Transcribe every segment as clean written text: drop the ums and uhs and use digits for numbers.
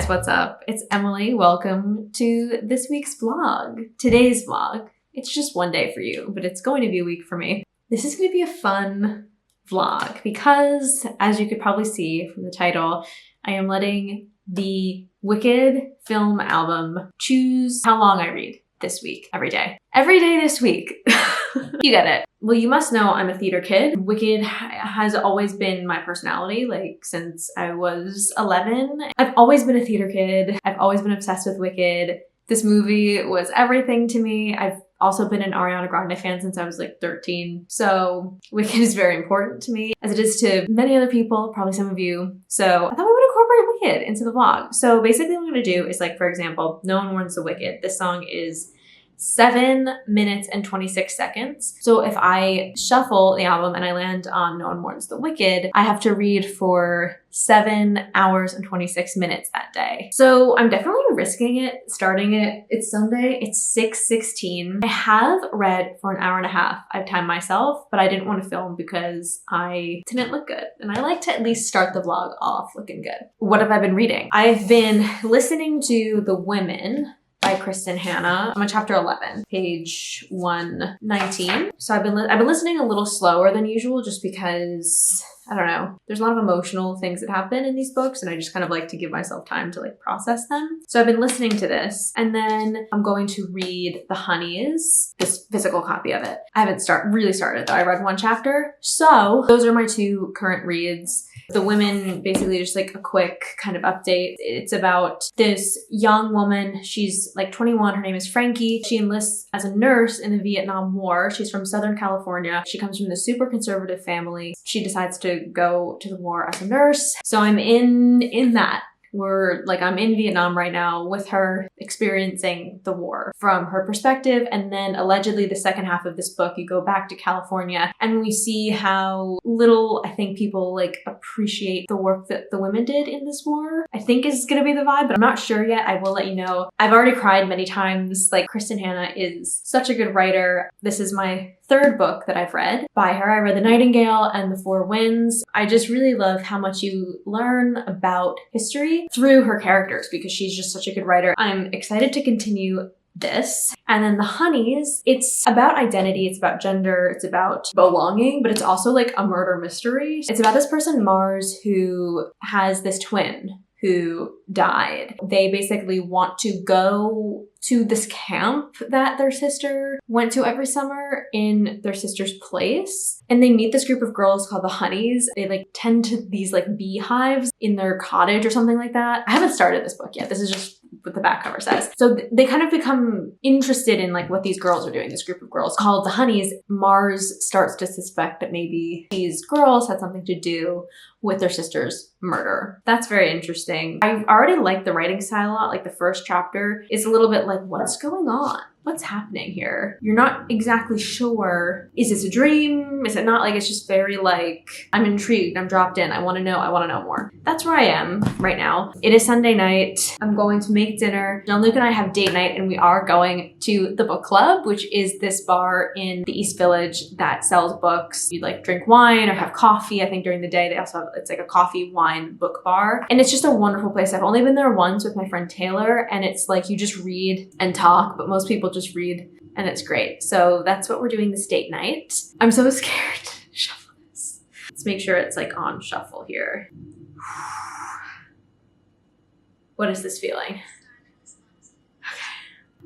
guys, what's up? It's Emily. Welcome to this week's vlog. Today's vlog. It's just one day for you, but it's going to be a week for me. This is going to be a fun vlog because, as you could probably see from the title, I am letting the Wicked film album choose how long I read this week, every day. Every day this week. You get it. Well, you must know I'm a theater kid. Wicked has always been my personality, like since I was 11. I've always been a theater kid. I've always been obsessed with Wicked. This movie was everything to me. I've also been an Ariana Grande fan since I was like 13. So Wicked is very important to me, as it is to many other people, probably some of you. So I thought we would incorporate Wicked into the vlog. So basically what I'm gonna do is, like, for example, No One Warns the Wicked. This song is 7 minutes and 26 seconds. So if I shuffle the album and I land on No One Warns the Wicked, I have to read for 7 hours and 26 minutes that day. So I'm definitely risking it, starting it. It's Sunday, it's 6:16. I have read for an hour and a half. I've timed myself, but I didn't want to film because I didn't look good. And I like to at least start the vlog off looking good. What have I been reading? I've been listening to The Women by Kristen Hanna. I'm on chapter 11, page 119. So I've been listening a little slower than usual just because, I don't know, there's a lot of emotional things that happen in these books and I just kind of like to give myself time to like process them. So I've been listening to this, and then I'm going to read The Honeys, this physical copy of it. I haven't really started though. I read one chapter. So those are my two current reads. The Women, basically just like a quick kind of update. It's about this young woman. She's like 21. Her name is Frankie. She enlists as a nurse in the Vietnam War. She's from Southern California. She comes from this super conservative family. She decides to go to the war as a nurse. So I'm in that. I'm in Vietnam right now with her, experiencing the war from her perspective. And then allegedly the second half of this book, you go back to California and we see how little I think people like appreciate the work that the women did in this war. I think is gonna be the vibe, but I'm not sure yet. I will let you know. I've already cried many times. Like, Kristen Hanna is such a good writer. This is my third book that I've read by her. I read The Nightingale and The Four Winds. I just really love how much you learn about history through her characters because she's just such a good writer. I'm excited to continue this. And then The Honeys, it's about identity, it's about gender, it's about belonging, but it's also like a murder mystery. It's about this person, Mars, who has this twin who died. They basically want to go to this camp that their sister went to every summer in their sister's place. And they meet this group of girls called the Honeys. They like tend to these like beehives in their cottage or something like that. I haven't started this book yet. This is just what the back cover says. So they kind of become interested in like what these girls are doing, this group of girls called the Honeys. Mars starts to suspect that maybe these girls had something to do with their sister's murder. That's very interesting. I already like the writing style a lot. Like the first chapter is a little bit like, what's going on? What's happening here? You're not exactly sure. Is this a dream? Is it not? Like, it's just very like, I'm intrigued, I'm dropped in, I wanna know more. That's where I am right now. It is Sunday night. I'm going to make dinner. Now Luke and I have date night and we are going to the book club, which is this bar in the East Village that sells books. You like drink wine or have coffee. I think during the day they also have, it's like a coffee wine book bar. And it's just a wonderful place. I've only been there once with my friend Taylor, and it's like you just read and talk, but most people just read, and it's great. So that's what we're doing this date night. I'm so scared to shuffle this. Let's make sure it's like on shuffle here. What is this feeling?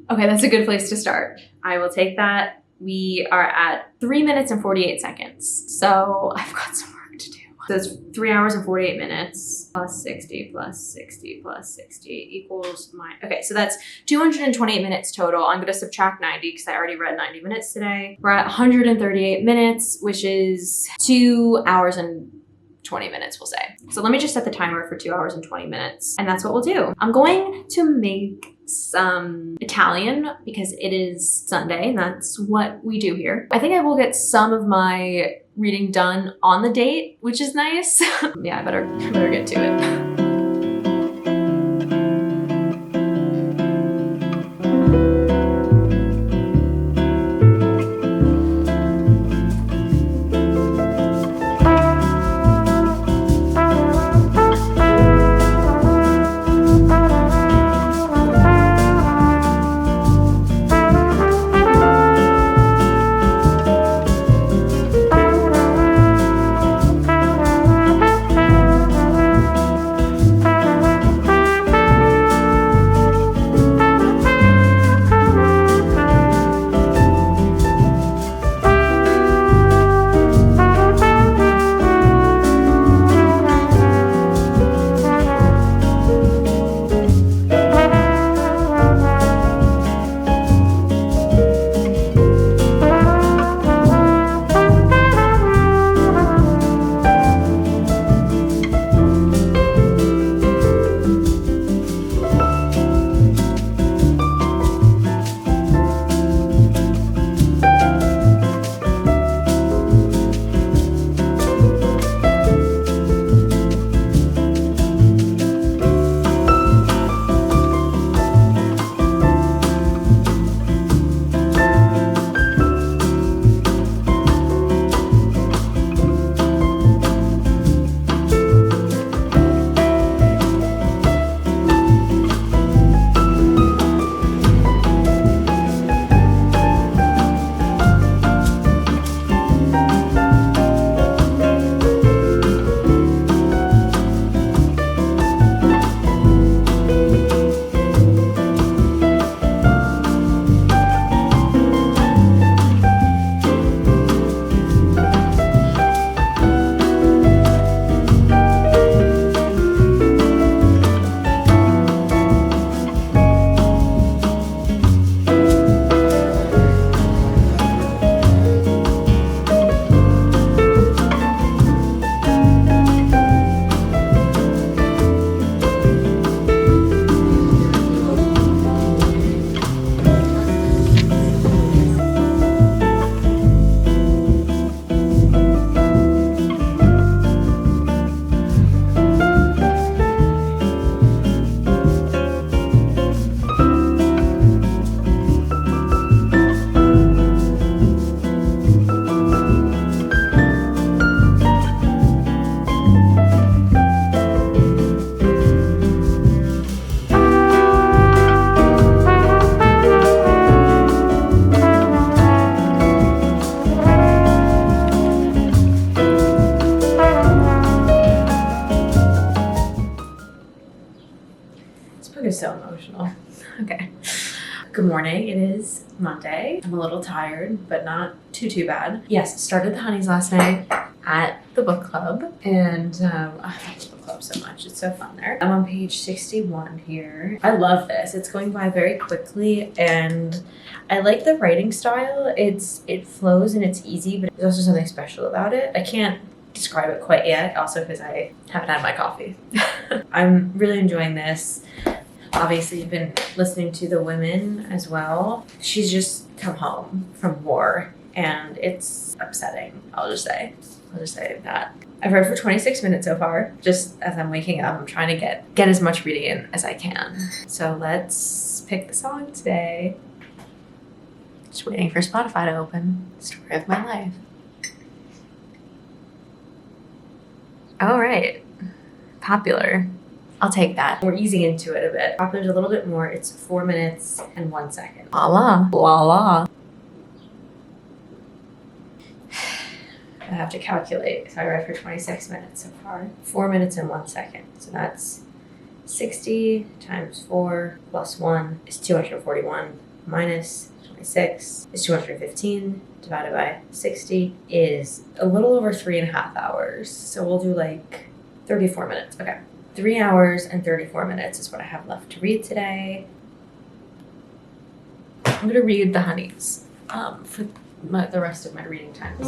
Okay, that's a good place to start. I will take that. We are at 3 minutes and 48 seconds. So I've got some work to do. So it's 3 hours and 48 minutes plus 60 plus 60 plus 60 equals my, okay, so that's 228 minutes total. I'm gonna subtract 90 because I already read 90 minutes today. We're at 138 minutes, which is 2 hours and 20 minutes, we'll say. So let me just set the timer for 2 hours and 20 minutes, and that's what we'll do. I'm going to make some Italian because it is Sunday and that's what we do here. I think I will get some of my reading done on the date, which is nice. Yeah, I better get to it. morning. It is Monday. I'm a little tired, but not too bad. Yes, started the Honeys last night at the book club, and I love the book club so much. It's so fun there. I'm on page 61 here. I love this. It's going by very quickly, and I like the writing style. It flows and it's easy, but there's also something special about it. I can't describe it quite yet, also because I haven't had my coffee. I'm really enjoying this. Obviously, I've been listening to the women as well. She's just come home from war, and it's upsetting. I'll just say that. I've read for 26 minutes so far. Just as I'm waking up, I'm trying to get as much reading in as I can. So let's pick the song today. Just waiting for Spotify to open. Story of my life. All right, Popular. I'll take that. We're easing into it a bit. Popular's a little bit more. It's 4 minutes and 1 second. La la, la la. I have to calculate. So I read for 26 minutes so far. 4 minutes and 1 second. So that's 60 times 4 plus 1 is 241 minus 26 is 215 divided by 60 is a little over 3.5 hours. So we'll do like 34 minutes. Okay. 3 hours and 34 minutes is what I have left to read today. I'm going to read the Honeys for the rest of my reading times.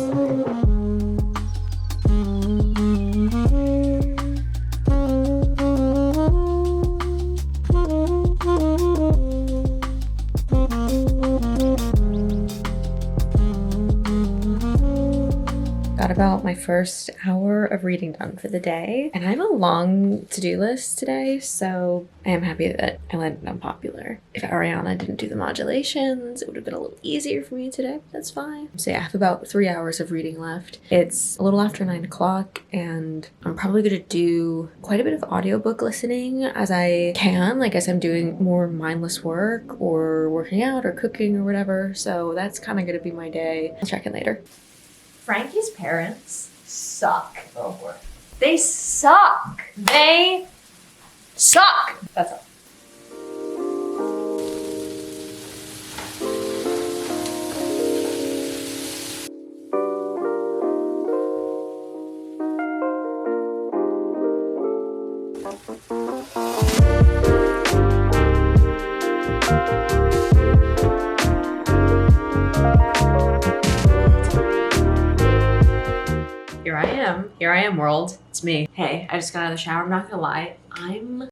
Got about my first hour of reading done for the day, and I have a long to-do list today, so I am happy that I landed on Popular. If Ariana didn't do the modulations, it would have been a little easier for me today. That's fine. So yeah, I have about 3 hours of reading left. It's a little after 9 o'clock, and I'm probably going to do quite a bit of audiobook listening as I can, like as I'm doing more mindless work or working out or cooking or whatever. So that's kind of going to be my day. I'll check in later. Frankie's parents suck. Oh boy. They suck. They suck. That's all. Here I am, world. It's me. Hey, I just got out of the shower. I'm not gonna lie. I'm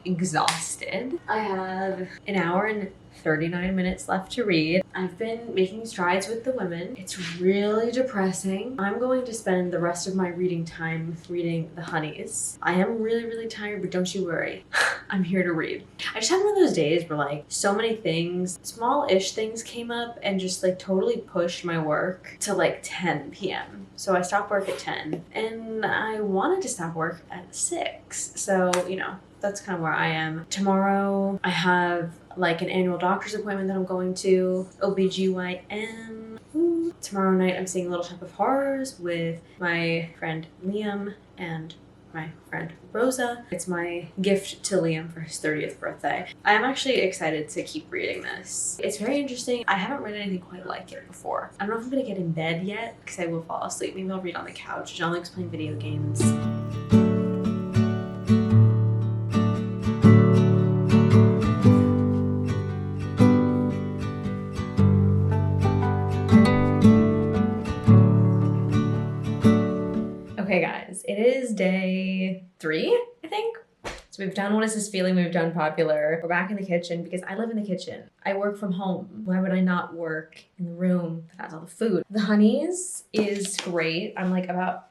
exhausted. I have an hour and 39 minutes left to read. I've been making strides with the women. It's really depressing. I'm going to spend the rest of my reading time reading the Honeys. I am really tired, but don't you worry. I'm here to read. I just had one of those days where like so many things, small-ish things came up and just like totally pushed my work to like 10 p.m. So I stopped work at 10 and I wanted to stop work at 6. So, you know, that's kind of where I am. Tomorrow I have like an annual doctor's appointment that I'm going to, OBGYN. Tomorrow night I'm seeing Little Shop of Horrors with my friend Liam and my friend Rosa. It's my gift to Liam for his 30th birthday. I am actually excited to keep reading this. It's very interesting. I haven't read anything quite like it before. I don't know if I'm gonna get in bed yet because I will fall asleep. Maybe I'll read on the couch. John likes playing video games. Okay guys, it is day 3, I think. So we've done What Is This Feeling? We've done Popular. We're back in the kitchen because I live in the kitchen. I work from home. Why would I not work in the room that has all the food? The Honeys is great. I'm about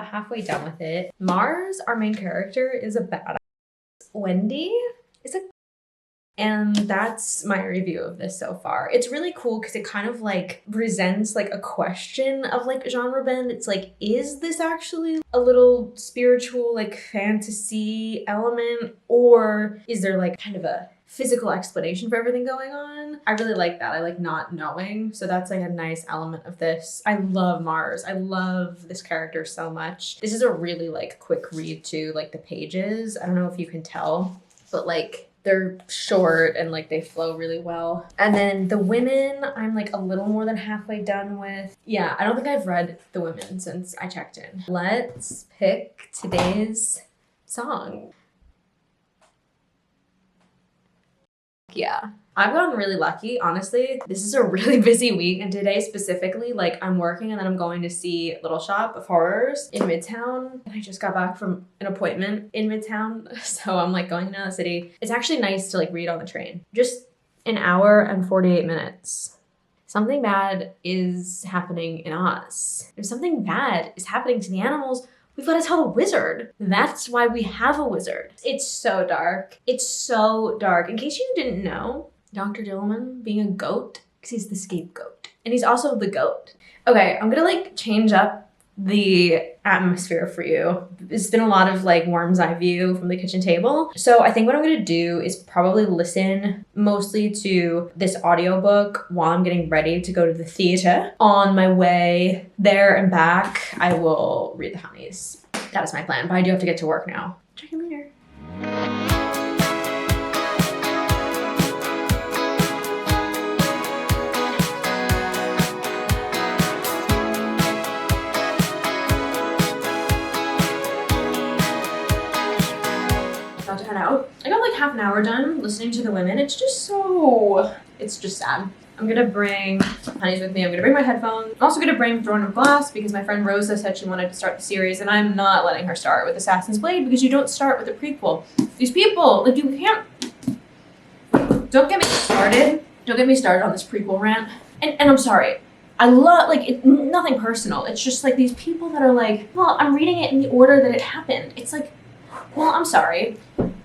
halfway done with it. Mars, our main character, is a badass. Wendy is a and that's my review of this so far. It's really cool because it kind of like presents like a question of like genre bend. It's like, is this actually a little spiritual like fantasy element, or is there like kind of a physical explanation for everything going on? I really like that. I like not knowing. So that's like a nice element of this. I love Mars. I love this character so much. This is a really like quick read too, like the pages. I don't know if you can tell, but like They're short and like they flow really well. And then the women, I'm like a little more than halfway done with. Yeah, I don't think I've read the women since I checked in. Let's pick today's song. Yeah. I've gotten really lucky, honestly. This is a really busy week, and today specifically, like, I'm working and then I'm going to see Little Shop of Horrors in Midtown. I just got back from an appointment in Midtown, so I'm like going down the city. It's actually nice to like read on the train. Just an hour and 48 minutes. Something bad is happening in us. If something bad is happening to the animals, we've got to tell the wizard. That's why we have a wizard. It's so dark. It's so dark. In case you didn't know, Dr. Dillman being a goat, because he's the scapegoat. And he's also the goat. Okay, I'm gonna like change up the atmosphere for you. It's been a lot of like worm's eye view from the kitchen table. So I think what I'm gonna do is probably listen mostly to this audiobook while I'm getting ready to go to the theater. On my way there and back, I will read the Honeys. That is my plan, but I do have to get to work now. Check in later. About to head out. I got like half an hour done listening to the women. It's just sad. I'm gonna bring Honeys with me. I'm gonna bring my headphones. I'm also gonna bring Throne of Glass because my friend Rosa said she wanted to start the series, and I'm not letting her start with Assassin's Blade because you don't start with a prequel. These people, like, you can't. Don't get me started. Don't get me started on this prequel rant. And I'm sorry. I love, like, nothing personal. It's just like these people that are like, well, I'm reading it in the order that it happened. It's like, well, I'm sorry.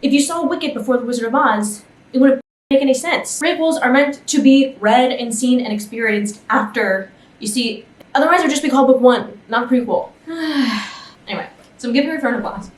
If you saw Wicked before The Wizard of Oz, it wouldn't make any sense. Prequels are meant to be read and seen and experienced after you see. Otherwise, it would just be called book one, not prequel. Anyway, so I'm giving her Throne of Glass.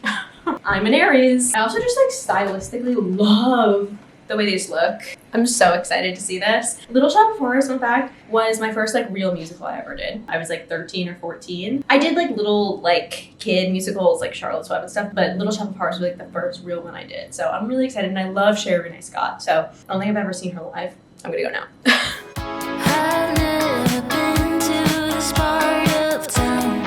I'm an Aries. I also just like stylistically love the way these look. I'm so excited to see this. Little Shop of Horrors, in fact, was my first like real musical I ever did. I was like 13 or 14. I did like little like kid musicals like Charlotte's Web and stuff, but Little Shop of Horrors was like the first real one I did. So I'm really excited, and I love sherie Rene Scott. So I don't think I've ever seen her live. I'm gonna go now. I've never been to this part of town.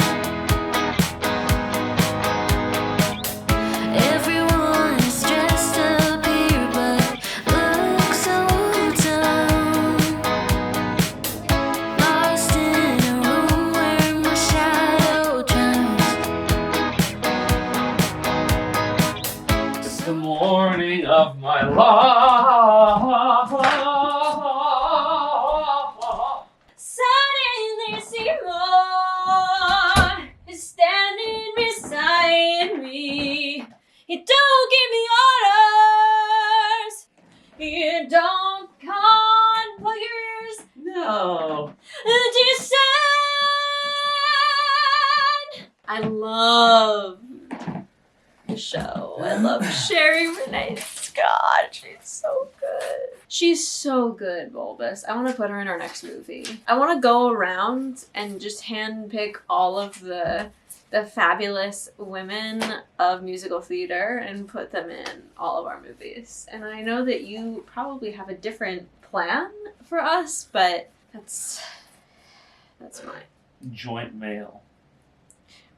Everyone is dressed up here, but looks so down. Lost in a room where my shadow drowns. It's the morning of my life. Suddenly Simone is standing beside me. He don't give me orders. He don't count figures. No. Descend. I love the show. I love sherie Rene Scott. She's so good. She's so good, Bulbous. I want to put her in our next movie. I want to go around and just handpick all of the fabulous women of musical theater and put them in all of our movies. And I know that you probably have a different plan for us, but that's mine. Joint mail.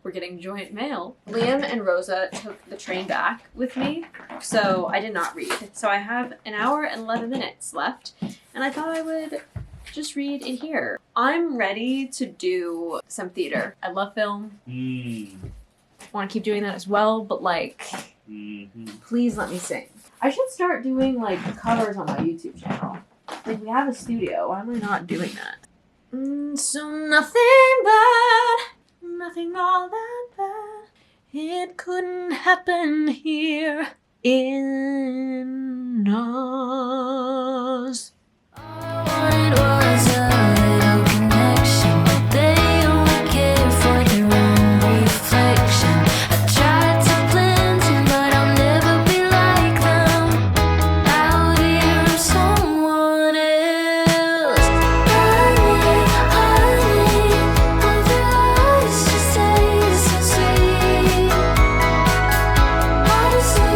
We're getting joint mail. Liam and Rosa took the train back with me, so I did not read. So I have an hour and 11 minutes left, and I thought I would just read in here. I'm ready to do some theater. I love film. I want to keep doing that as well, but like, please let me sing. I should start doing like covers on my YouTube channel. Like, we have a studio. Why am I not doing that? So nothing bad. Nothing all that bad. It couldn't happen here in us. All I wanted was a little connection, but they only care for their own reflection. I tried to blend in, but I'll never be like them. Out here, I'm someone else. Honey, with your eyes just taste so sweet. Honestly,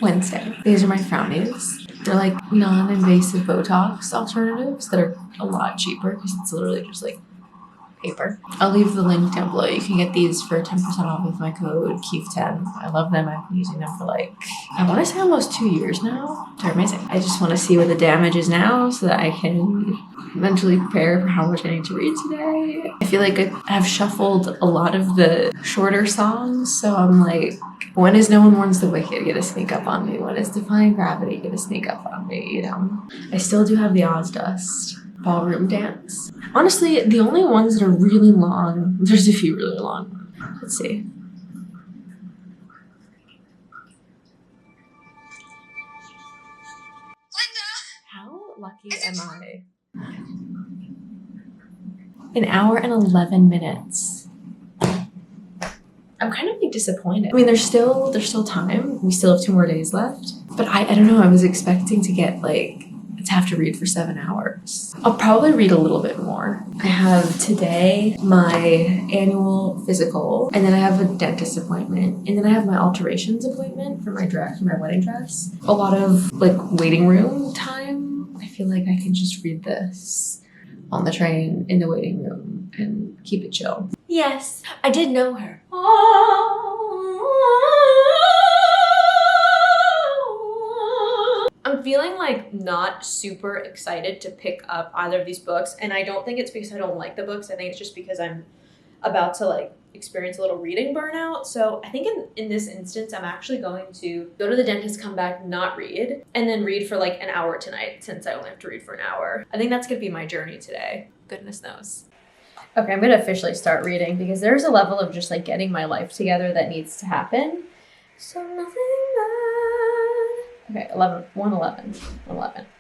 Wednesday. These are my frownies. They're like non-invasive Botox alternatives that are a lot cheaper because it's literally just like paper. I'll leave the link down below. You can get these for 10% off with my code KEEF10. I love them. I've been using them for like, I want to say almost 2 years now. They're amazing. I just want to see what the damage is now so that I can mentally prepare for how much I need to read today. I feel like I've shuffled a lot of the shorter songs, so I'm like, when is No One Mourns the Wicked gonna sneak up on me? When is Defying Gravity gonna sneak up on me, you know? I still do have the Ozdust Ballroom Dance. Honestly, the only ones that are really long, there's a few really long ones. Let's see. How lucky am I? An hour and 11 minutes. I'm kind of like disappointed. I mean, there's still time. We still have 2 more days left. But I don't know, I was expecting to get like, to have to read for 7 hours. I'll probably read a little bit more. I have today my annual physical, and then I have a dentist appointment, and then I have my alterations appointment for my wedding dress. A lot of like waiting room time. I feel like I can just read this on the train in the waiting room and keep it chill. Yes, I did know her. I'm feeling like not super excited to pick up either of these books, and I don't think it's because I don't like the books. I think it's just because I'm about to like experience a little reading burnout. So I think in this instance, I'm actually going to go to the dentist, come back, not read, and then read for like an hour tonight since I only have to read for an hour. I think that's gonna be my journey today. Goodness knows. Okay, I'm gonna officially start reading because there's a level of just like getting my life together that needs to happen. So nothing bad. Okay, 111.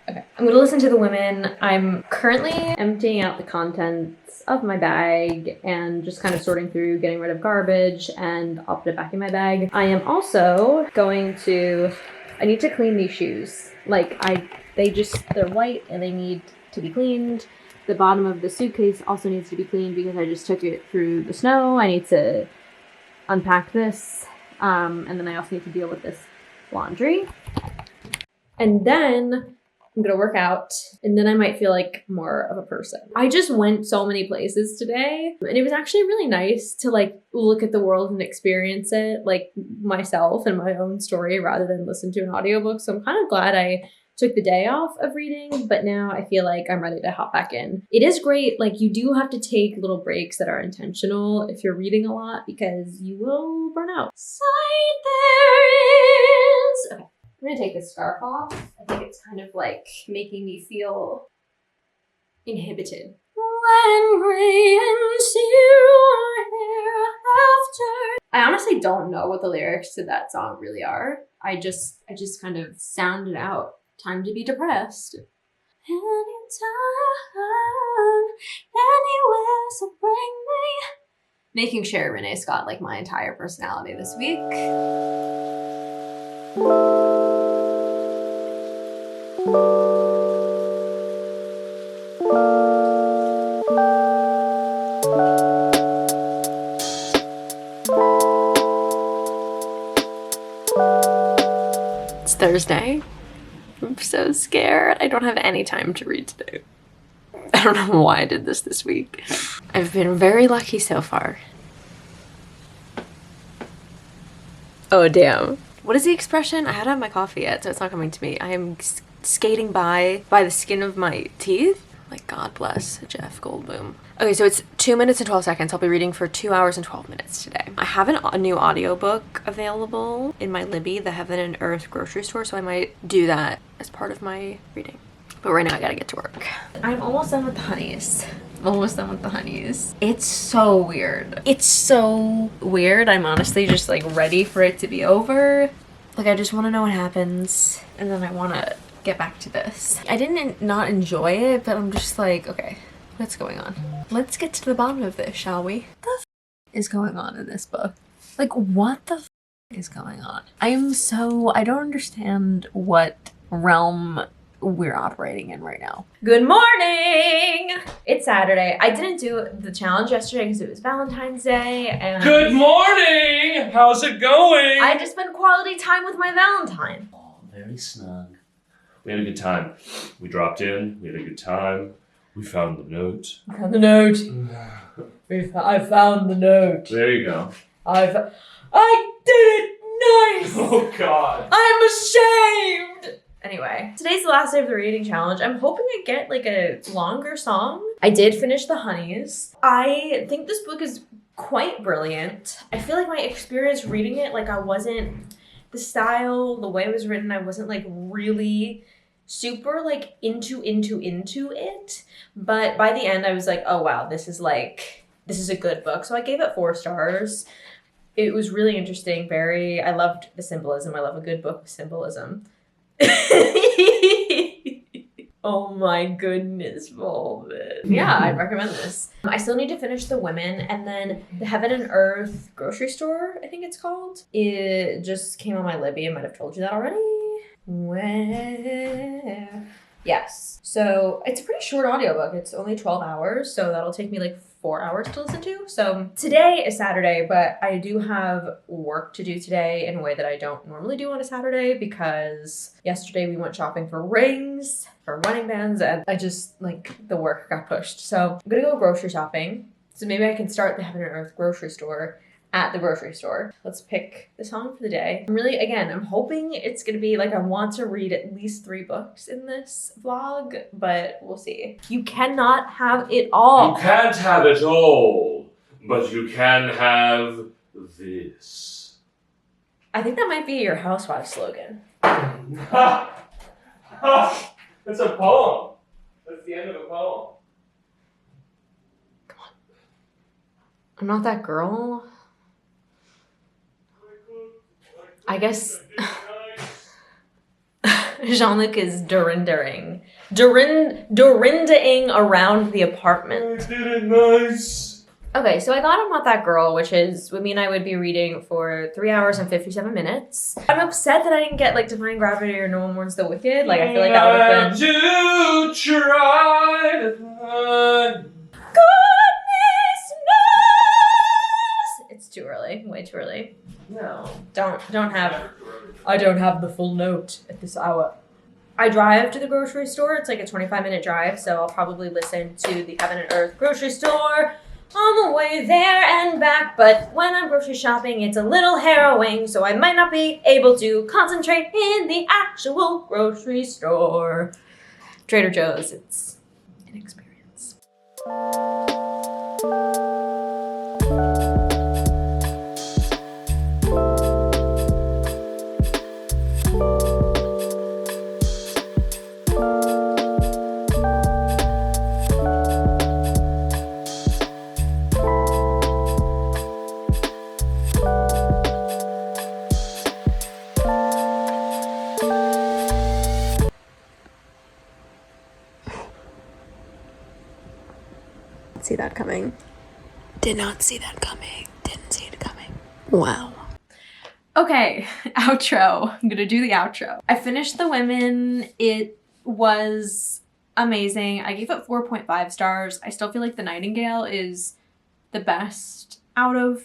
Okay, I'm gonna listen to the women. I'm currently emptying out the contents of my bag and just kind of sorting through, getting rid of garbage, and I'll put it back in my bag. I am also going to, I need to clean these shoes. Like they're white and they need to be cleaned. The bottom of the suitcase also needs to be cleaned because I just took it through the snow. I need to unpack this. And then I also need to deal with this laundry. And then I'm gonna work out, and then I might feel like more of a person. I just went so many places today, and it was actually really nice to like look at the world and experience it like myself and my own story rather than listen to an audiobook. So I'm kind of glad I took the day off of reading, but now I feel like I'm ready to hop back in. It is great, like you do have to take little breaks that are intentional if you're reading a lot because you will burn out. Sight there is. Okay. I'm gonna take this scarf off. I think it's kind of like making me feel inhibited. When gray and zero hereafter. I honestly don't know what the lyrics to that song really are. I just kind of sound it out. Time to be depressed. Anytime, anywhere, so bring me. Making Sherie Rene Scott like my entire personality this week. It's Thursday. I'm so scared. I don't have any time to read today. I don't know why I did this week. I've been very lucky so far. Oh, damn. What is the expression? I hadn't had my coffee yet, so it's not coming to me. I am skating by the skin of my teeth. Like, God bless Jeff Goldblum. Okay, so it's 2 minutes and 12 seconds. I'll be reading for 2 hours and 12 minutes today. I have a new audiobook available in my Libby, the Heaven and Earth grocery store, so I might do that as part of my reading. But right now I gotta get to work. I'm almost done with the honeys. It's so weird. I'm honestly just like ready for it to be over. Like I just want to know what happens, and then I want to get back to this. I didn't not enjoy it, but I'm just like, okay, what's going on? Let's get to the bottom of this, shall we? What the is going on in this book? Like, what the is going on? I don't understand what realm we're operating in right now. Good morning! It's Saturday. I didn't do the challenge yesterday because it was Valentine's Day and Good morning! How's it going? I just spent quality time with my Valentine. Oh, very snug. We had a good time. We dropped in, we had a good time. We found the note. I found the note. I found the note. There you go. I did it! Nice! Oh God. I'm ashamed! Anyway, today's the last day of the reading challenge. I'm hoping I get like a longer song. I did finish The Honeys. I think this book is quite brilliant. I feel like my experience reading it, like I wasn't, the style, the way it was written, I wasn't like really super like into it. But by the end I was like, oh wow, this is a good book. So I gave it 4 stars. It was really interesting. I loved the symbolism. I love a good book with symbolism. Oh my goodness, Volvin. Yeah, I'd recommend this. I still need to finish The Women, and then The Heaven and Earth grocery store, I think it's called. It just came on my Libby. I might have told you that already. Where? Yes. So it's a pretty short audiobook. It's only 12 hours, so that'll take me like 4 hours to listen to. So today is Saturday, but I do have work to do today in a way that I don't normally do on a Saturday because yesterday we went shopping for rings, for wedding bands, and I just like the work got pushed. So I'm gonna go grocery shopping. So maybe I can start the Heaven and Earth grocery store at the grocery store. Let's pick the song for the day. I'm hoping it's gonna be like I want to read at least 3 books in this vlog, but we'll see. You cannot have it all. You can't have it all, but you can have this. I think that might be your housewife slogan. It's a poem. That's the end of a poem. Come on. I'm not that girl. I guess Jean-Luc is dorindaing around the apartment. I did it nice. Okay, so I thought I'm not that girl, which would mean I would be reading for 3 hours and 57 minutes. I'm upset that I didn't get like Defying Gravity or No One Mourns the Wicked. Like I feel like that would have been. I do try to find. Goodness knows! It's too early. Way too early. No. I don't have the full note at this hour. I drive to the grocery store. It's like a 25-minute drive, so I'll probably listen to the Heaven and Earth grocery store on the way there and back. But when I'm grocery shopping, it's a little harrowing, so I might not be able to concentrate in the actual grocery store. Trader Joe's, it's an experience. See that coming. Did not see that coming. Didn't see it coming. Wow. Okay, outro. I'm gonna do the outro. I finished The Women. It was amazing. I gave it 4.5 stars. I still feel like The Nightingale is the best out of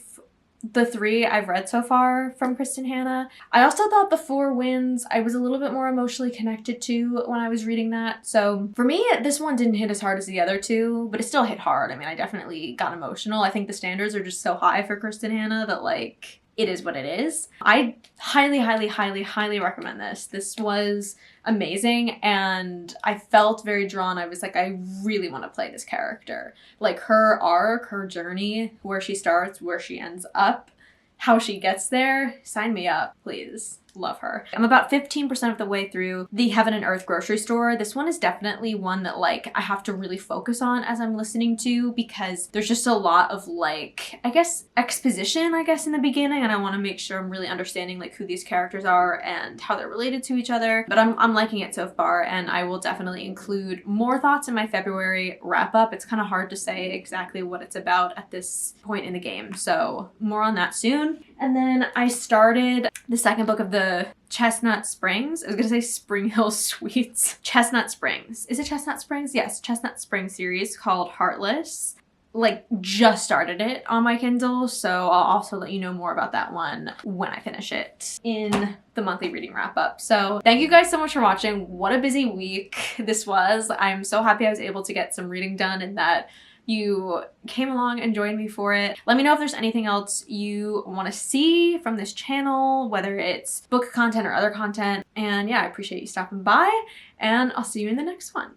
the 3 I've read so far from Kristen Hanna. I also thought The Four Winds I was a little bit more emotionally connected to when I was reading that. So for me, this one didn't hit as hard as the other 2, but it still hit hard. I mean, I definitely got emotional. I think the standards are just so high for Kristen Hanna that like, it is what it is. I highly, highly, highly, highly recommend this. This was amazing and I felt very drawn. I was like, I really want to play this character. Like her arc, her journey, where she starts, where she ends up, how she gets there. Sign me up, please. Love her. I'm about 15% of the way through the Heaven and Earth grocery store. This one is definitely one that like I have to really focus on as I'm listening to because there's just a lot of like, I guess exposition, in the beginning, and I want to make sure I'm really understanding like who these characters are and how they're related to each other. But I'm liking it so far, and I will definitely include more thoughts in my February wrap up. It's kind of hard to say exactly what it's about at this point in the game, so more on that soon. And then I started the second book of the Chestnut Springs. I was gonna say Spring Hill Sweets. Chestnut Springs. Is it Chestnut Springs? Yes, Chestnut Springs series called Heartless. Like, just started it on my Kindle, so I'll also let you know more about that one when I finish it in the monthly reading wrap up. So thank you guys so much for watching. What a busy week this was. I'm so happy I was able to get some reading done and that you came along and joined me for it. Let me know if there's anything else you want to see from this channel, whether it's book content or other content. And yeah, I appreciate you stopping by, and I'll see you in the next one.